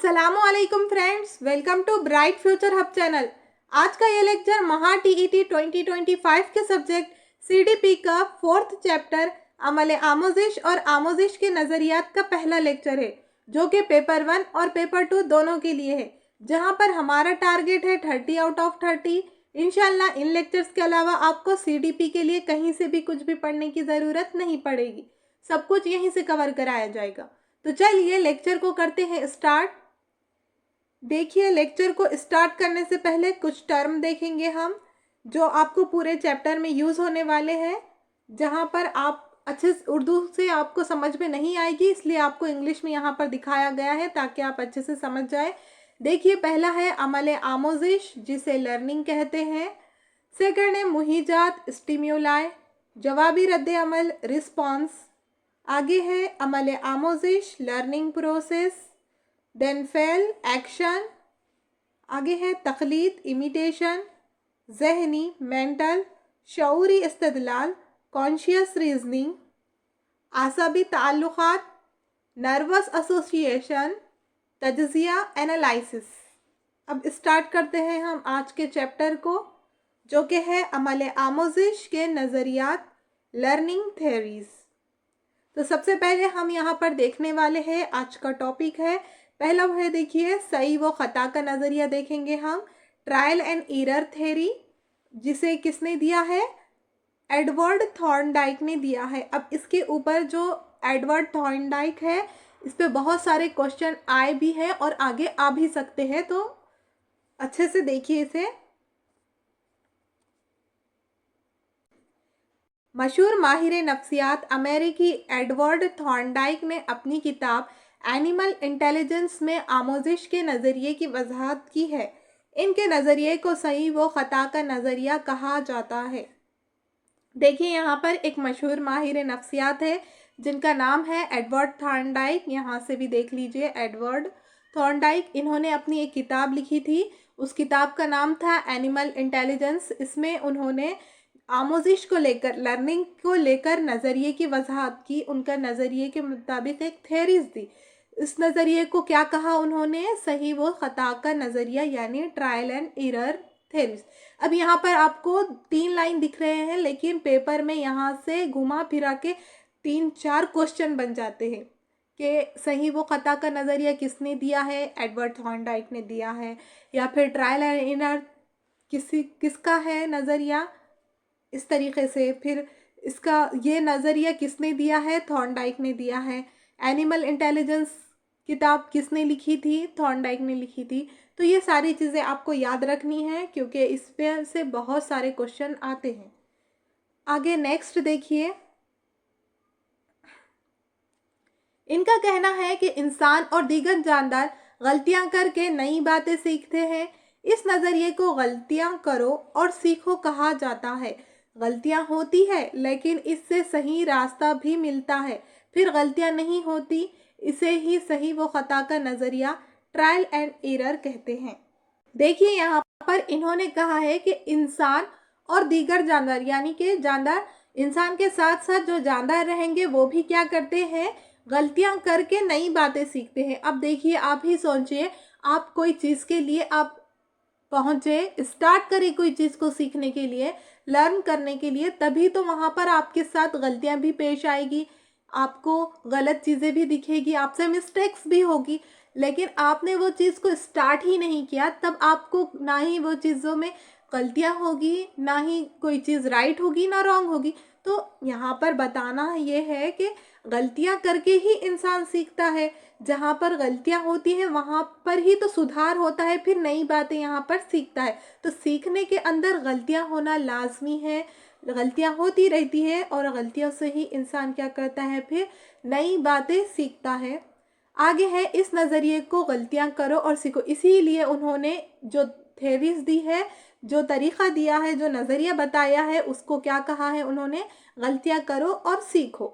अस्सलामुअलैकुम friends, welcome to Bright Future Hub channel. आज का ये लेक्चर महा टीईटी 2025 के सब्जेक्ट सीडीपी का 4th चैप्टर अमल आमोजिश और आमोजिश के नज़रियात का पहला लेक्चर है, जो कि पेपर 1 और पेपर 2 दोनों के लिए है, जहां पर हमारा टारगेट है 30 आउट ऑफ 30। इंशाल्लाह इन लेक्चर्स के अलावा आपको सीडीपी के लिए कहीं से भी कुछ भी पढ़ने की ज़रूरत नहीं पड़ेगी, सब कुछ यहीं से कवर कराया जाएगा। तो चलिए लेक्चर को करते हैं स्टार्ट। देखिए, लेक्चर को स्टार्ट करने से पहले कुछ टर्म देखेंगे हम, जो आपको पूरे चैप्टर में यूज़ होने वाले हैं, जहाँ पर आप अच्छे से उर्दू से आपको समझ में नहीं आएगी, इसलिए आपको इंग्लिश में यहाँ पर दिखाया गया है ताकि आप अच्छे से समझ जाए। देखिए, पहला है अमल आमोजिश, जिसे लर्निंग कहते हैं। सेकंड है मुहिजात स्टिम्युलाई, जवाबी रद्द अमल रिस्पॉन्स। आगे है अमल आमोजिश learning process. Then fail action. आगे है तकलीद इमिटेशन, जहनी मेंटल, शऊरी इस्तदलाल कॉन्शियस रीजनिंग, आसाबी ताल्लुकात नर्वस एसोसिएशन, तज्जिया एनालिसिस। अब स्टार्ट करते हैं हम आज के चैप्टर को, जो कि है अमल आमोजिश के नज़रियात लर्निंग थेरीज। तो सबसे पहले हम यहाँ पर देखने वाले हैं, आज का टॉपिक है पहला है, देखिए सही व ख़ता का नज़रिया देखेंगे हम। ट्रायल एंड एरर थेरी, जिसे किसने दिया है? एडवर्ड थॉर्नडाइक ने दिया है। अब इसके ऊपर जो एडवर्ड थॉर्नडाइक है, इस पे बहुत सारे क्वेश्चन आए भी हैं और आगे आ भी सकते हैं, तो अच्छे से देखिए इसे। मशहूर माहिर नफ्सियात अमेरिकी एडवर्ड थॉर्नडाइक ने अपनी किताब एनिमल इंटेलिजेंस में आमोजिश के नज़रिए की वजाहत की है। इनके नज़रिए को सही व ख़ता का नज़रिया कहा जाता है। देखिए, यहाँ पर एक मशहूर माहिर नफ्सियात है जिनका नाम है एडवर्ड थॉर्नडाइक। यहाँ से भी देख लीजिए, एडवर्ड थॉर्नडाइक। इन्होंने अपनी एक किताब लिखी थी, उस किताब का नाम था एनिमल इंटेलिजेंस। इसमें उन्होंने आमोजिश को लेकर, लर्निंग को लेकर नज़रिए की वजाहत की, उनका नज़रिए के मुताबिक एक थेरीज दी। इस नज़रिए को क्या कहा उन्होंने? सही व ख़ता का नज़रिया, यानी ट्रायल एंड एरर थेरीज। अब यहाँ पर आपको 3 लाइन दिख रहे हैं, लेकिन पेपर में यहाँ से घुमा फिरा के 3-4 क्वेश्चन बन जाते हैं कि सही वो ख़ता का नज़रिया किसने दिया है? एडवर्ड थॉर्नडाइक ने दिया है, या फिर ट्रायल एंड एरर किसका है नज़रिया, इस तरीके से। फिर इसका ये नज़रिया किसने दिया है? थॉर्नडाइक ने दिया है। एनिमल इंटेलिजेंस किताब किसने लिखी थी? थॉर्नडाइक ने लिखी थी। तो ये सारी चीज़ें आपको याद रखनी है, क्योंकि इस पे से बहुत सारे क्वेश्चन आते हैं। आगे नेक्स्ट देखिए, इनका कहना है कि इंसान और दीगर जानदार गलतियां करके नई बातें सीखते हैं। इस नज़रिए को गलतियां करो और सीखो कहा जाता है। गलतियां होती है, लेकिन इससे सही रास्ता भी मिलता है। फिर गलतियां नहीं होती, इसे ही सही व ख़ता का नज़रिया ट्रायल एंड एरर कहते हैं। देखिए, यहाँ पर इन्होंने कहा है कि इंसान और दीगर जानदार, यानी कि जानदार इंसान के साथ साथ जो जानदार रहेंगे वो भी क्या करते हैं? गलतियां करके नई बातें सीखते हैं। अब देखिए, आप ही सोचिए, आप कोई चीज़ के लिए आप पहुँचे, स्टार्ट करें कोई चीज़ को सीखने के लिए, लर्न करने के लिए, तभी तो वहाँ पर आपके साथ गलतियाँ भी पेश आएगी, आपको गलत चीज़ें भी दिखेगी, आपसे मिस्टेक्स भी होगी। लेकिन आपने वो चीज़ को स्टार्ट ही नहीं किया, तब आपको ना ही वो चीज़ों में गलतियाँ होगी, ना ही कोई चीज़ राइट होगी, ना रॉन्ग होगी। तो यहाँ पर बताना ये है कि गलतियाँ करके ही इंसान सीखता है। जहाँ पर गलतियाँ होती हैं वहाँ पर ही तो सुधार होता है, फिर नई बातें यहाँ पर सीखता है। तो सीखने के अंदर गलतियाँ होना लाजमी है, गलतियाँ होती रहती है और गलतियों से ही इंसान क्या करता है? फिर नई बातें सीखता है। आगे है, इस नज़रिए को गलतियाँ करो और सीखो। इसीलिए उन्होंने जो थेरीज दी है, जो तरीक़ा दिया है, जो नज़रिया बताया है, उसको क्या कहा है उन्होंने? गलतियाँ करो और सीखो।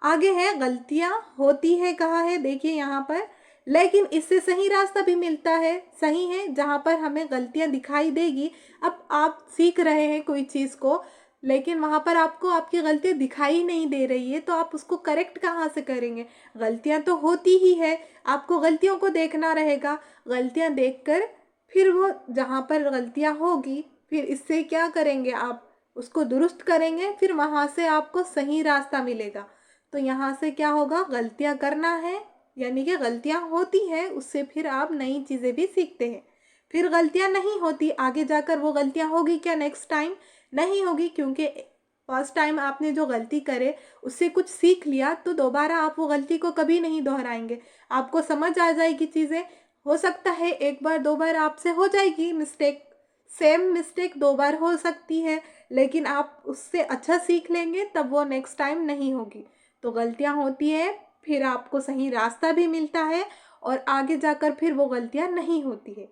आगे है, गलतियाँ होती है कहा है, देखिए यहाँ पर, लेकिन इससे सही रास्ता भी मिलता है। सही है, जहाँ पर हमें गलतियाँ दिखाई देगी। अब आप सीख रहे हैं कोई चीज़ को, लेकिन वहाँ पर आपको आपकी गलतियाँ दिखाई नहीं दे रही है, तो आप उसको करेक्ट कहाँ से करेंगे? गलतियाँ तो होती ही है, आपको गलतियों को देखना रहेगा। गलतियाँ देखकर फिर वो जहाँ पर गलतियाँ होगी, फिर इससे क्या करेंगे आप? उसको दुरुस्त करेंगे, फिर वहाँ से आपको सही रास्ता मिलेगा। तो यहाँ से क्या होगा? गलतियाँ करना है, यानी कि गलतियाँ होती हैं, उससे फिर आप नई चीज़ें भी सीखते हैं। फिर गलतियाँ नहीं होती, आगे जाकर वो गलतियाँ होगी क्या नेक्स्ट टाइम? नहीं होगी, क्योंकि फर्स्ट टाइम आपने जो गलती करे उससे कुछ सीख लिया, तो दोबारा आप वो गलती को कभी नहीं दोहराएंगे। आपको समझ आ जाएगी चीज़ें। हो सकता है एक बार दो बार आपसे हो जाएगी मिस्टेक, सेम मिस्टेक दो बार हो सकती है, लेकिन आप उससे अच्छा सीख लेंगे, तब वो नेक्स्ट टाइम नहीं होगी। तो गलतियाँ होती है, फिर आपको सही रास्ता भी मिलता है, और आगे जाकर फिर वो गलतियाँ नहीं होती है।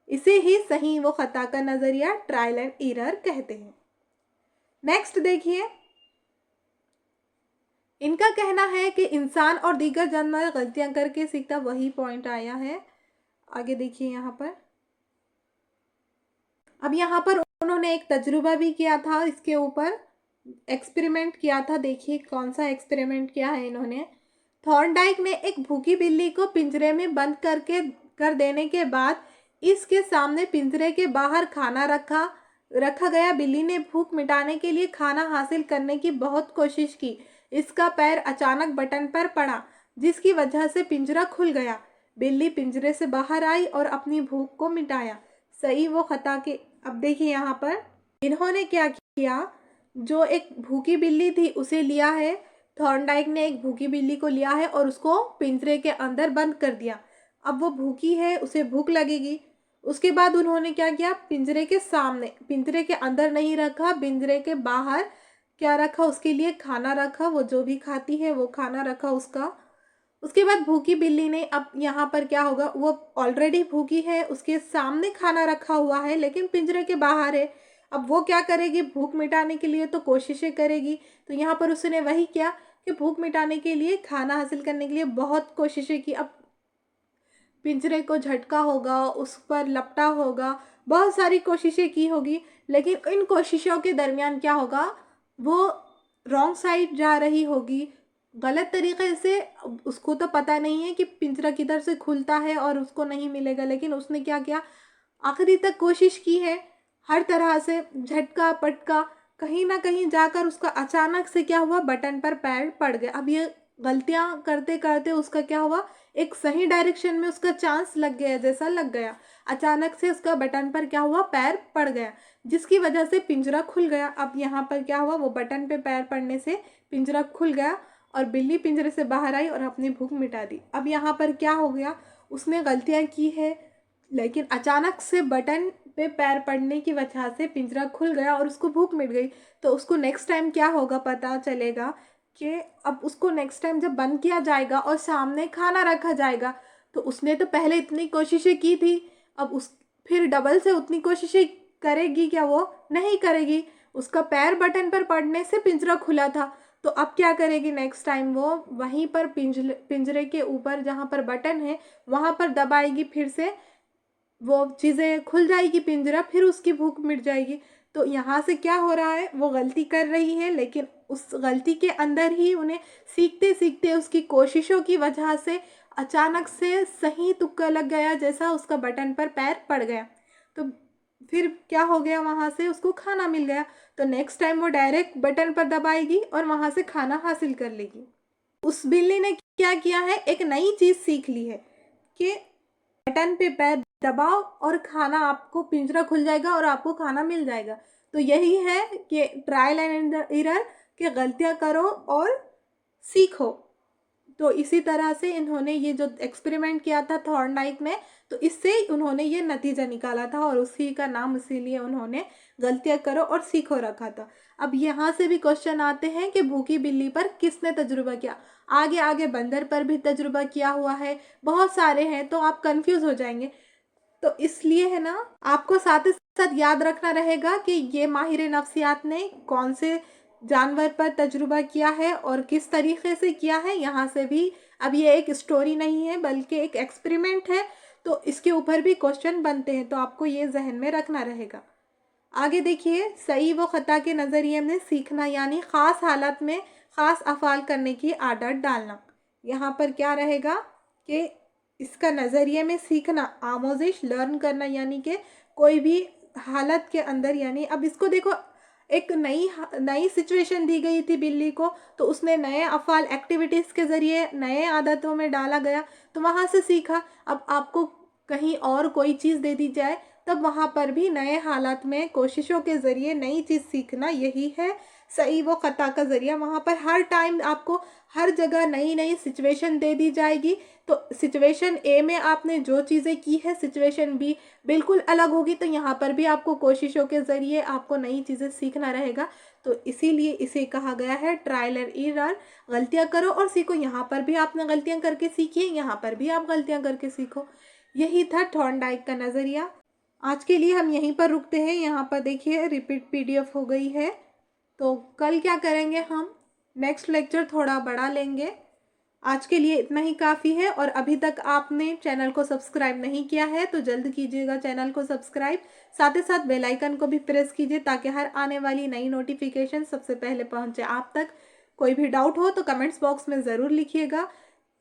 इसे ही सही व खता का नज़रिया, ट्रायल एंड एरर कहते हैं। नेक्स्ट देखिए, इनका कहना है कि इंसान और दीगर जानवर गलतियां करके सीखता, वही पॉइंट आया है। आगे देखिए यहाँ पर, अब यहाँ पर उन्होंने एक तजुर्बा भी किया था, इसके ऊपर एक्सपेरिमेंट किया था। देखिए कौन सा एक्सपेरिमेंट किया है इन्होंने। थॉर्नडाइक ने एक भूखी बिल्ली को पिंजरे में बंद कर देने के बाद इसके सामने पिंजरे के बाहर खाना रखा गया। बिल्ली ने भूख मिटाने के लिए खाना हासिल करने की बहुत कोशिश की। इसका पैर अचानक बटन पर पड़ा, जिसकी वजह से पिंजरा खुल गया। बिल्ली पिंजरे से बाहर आई और अपनी भूख को मिटाया। सही वो खता के, अब देखिए यहाँ पर इन्होंने क्या किया, जो एक भूखी बिल्ली थी उसे लिया है, थॉर्नडाइक ने एक भूखी बिल्ली को लिया है और उसको पिंजरे के अंदर बंद कर दिया। अब वो भूखी है, उसे भूख लगेगी। उसके बाद उन्होंने क्या किया, पिंजरे के सामने, पिंजरे के अंदर नहीं रखा, पिंजरे के बाहर क्या रखा, उसके लिए खाना रखा, वो जो भी खाती है वो खाना रखा उसका। उसके बाद भूखी बिल्ली ने, अब यहाँ पर क्या होगा, वो ऑलरेडी भूखी है, उसके सामने खाना रखा हुआ है लेकिन पिंजरे के बाहर है। अब वो क्या करेगी, भूख मिटाने के लिए तो कोशिशें करेगी। तो यहाँ पर उसने वही किया कि भूख मिटाने के लिए, खाना हासिल करने के लिए बहुत कोशिशें की। अब पिंजरे को झटका होगा, उस पर लपटा होगा, बहुत सारी कोशिशें की होगी, लेकिन इन कोशिशों के दरमियान क्या होगा, वो रॉन्ग साइड जा रही होगी, गलत तरीके से। उसको तो पता नहीं है कि पिंजरा किधर से खुलता है और उसको नहीं मिलेगा, लेकिन उसने क्या किया, आखिरी तक कोशिश की है, हर तरह से झटका पटका, कहीं ना कहीं जाकर उसका अचानक से क्या हुआ, बटन पर पैर पड़ गया। अब ये गलतियां करते करते उसका क्या हुआ, एक सही डायरेक्शन में उसका चांस लग गया, जैसा लग गया, अचानक से उसका बटन पर क्या हुआ, पैर पड़ गया, जिसकी वजह से पिंजरा खुल गया। अब यहाँ पर क्या हुआ, वो बटन पे पैर पड़ने से पिंजरा खुल गया और बिल्ली पिंजरे से बाहर आई और अपनी भूख मिटा दी। अब यहाँ पर क्या हो गया, उसने गलतियाँ की है, लेकिन अचानक से बटन पे पैर पड़ने की वजह से पिंजरा खुल गया और उसको भूख मिट गई। तो उसको नेक्स्ट टाइम क्या होगा, पता चलेगा कि अब उसको नेक्स्ट टाइम जब बंद किया जाएगा और सामने खाना रखा जाएगा, तो उसने तो पहले इतनी कोशिशें की थी, अब उस फिर डबल से उतनी कोशिशें करेगी क्या? वो नहीं करेगी। उसका पैर बटन पर पड़ने से पिंजरा खुला था, तो अब क्या करेगी नेक्स्ट टाइम, वो वहीं पर पिंजरे के ऊपर जहाँ पर बटन है वहाँ पर दबाएगी, फिर से वो चीज़ें खुल जाएगी पिंजरा, फिर उसकी भूख मिट जाएगी। तो यहाँ से क्या हो रहा है, वो गलती कर रही है, लेकिन उस गलती के अंदर ही उन्हें सीखते सीखते उसकी कोशिशों की वजह से अचानक से सही तुक्का लग गया, जैसा उसका बटन पर पैर पड़ गया। तो फिर क्या हो गया, वहाँ से उसको खाना मिल गया। तो नेक्स्ट टाइम वो डायरेक्ट बटन पर दबाएगी और वहाँ से खाना हासिल कर लेगी। उस बिल्ली ने क्या किया है, एक नई चीज़ सीख ली है कि बटन पे पैर दबाओ और खाना, आपको पिंजरा खुल जाएगा और आपको खाना मिल जाएगा। तो यही है कि ट्रायल एंड एरर, कि गलतियां करो और सीखो। तो इसी तरह से इन्होंने ये जो एक्सपेरिमेंट किया था थॉर्नडाइक ने, तो इससे उन्होंने ये नतीजा निकाला था और उसी का नाम इसीलिए उन्होंने गलतियां करो और सीखो रखा था। अब यहाँ से भी क्वेश्चन आते हैं कि भूखी बिल्ली पर किसने तजुर्बा किया। आगे आगे बंदर पर भी तजुर्बा किया हुआ है, बहुत सारे हैं, तो आप कंफ्यूज हो जाएंगे। तो इसलिए है ना, आपको साथ ही साथ याद रखना रहेगा कि ये माहिर नफ्सियात ने कौन से जानवर पर तजुर्बा किया है और किस तरीके से किया है। यहाँ से भी, अब ये एक स्टोरी नहीं है बल्कि एक एक्सपेरिमेंट है, तो इसके ऊपर भी क्वेश्चन बनते हैं, तो आपको ये जहन में रखना रहेगा। आगे देखिए, सही व खता के नज़रिए में सीखना यानी ख़ास हालत में ख़ास अफ़ाल करने की आदत डालना। यहाँ पर क्या रहेगा कि इसका नज़रिए में सीखना, आमोज़िश लर्न करना, यानी कि कोई भी हालत के अंदर, यानी अब इसको देखो, एक नई सिचुएशन दी गई थी बिल्ली को, तो उसने नए अफ़ाल एक्टिविटीज़ के ज़रिए नए आदतों में डाला गया, तो वहाँ से सीखा। अब आपको कहीं और कोई चीज़ दे दी जाए, तब वहाँ पर भी नए हालात में कोशिशों के ज़रिए नई चीज़ सीखना, यही है सही व ख़ता का ज़रिया। वहाँ पर हर टाइम आपको हर जगह नई नई सिचुएशन दे दी जाएगी, तो सिचुएशन ए में आपने जो चीज़ें की है, सिचुएशन बी बिल्कुल अलग होगी, तो यहाँ पर भी आपको कोशिशों के ज़रिए आपको नई चीज़ें सीखना रहेगा। तो इसीलिए इसे कहा गया है ट्रायल एंड एरर, गलतियाँ करो और सीखो। यहाँ पर भी आपने गलतियाँ करके सीखी है, यहाँ पर भी आप गलतियाँ करके सीखो। यही था थॉर्नडाइक का नज़रिया। आज के लिए हम यहीं पर रुकते हैं। यहाँ पर देखिए रिपीट पीडीएफ हो गई है, तो कल क्या करेंगे, हम नेक्स्ट लेक्चर थोड़ा बड़ा लेंगे। आज के लिए इतना ही काफ़ी है, और अभी तक आपने चैनल को सब्सक्राइब नहीं किया है तो जल्द कीजिएगा चैनल को सब्सक्राइब। साथ ही साथ बेल आइकन को भी प्रेस कीजिए ताकि हर आने वाली नई नोटिफिकेशन सबसे पहले पहुंचे आप तक। कोई भी डाउट हो तो कमेंट्स बॉक्स में ज़रूर लिखिएगा,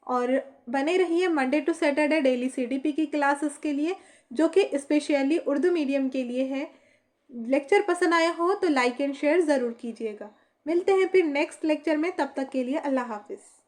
और बने रहिए Monday to Saturday daily CDP की क्लासेस के लिए, जो कि स्पेशली उर्दू मीडियम के लिए है। लेक्चर पसंद आया हो तो लाइक एंड शेयर ज़रूर कीजिएगा। मिलते हैं फिर नेक्स्ट लेक्चर में, तब तक के लिए अल्लाह हाफिज़।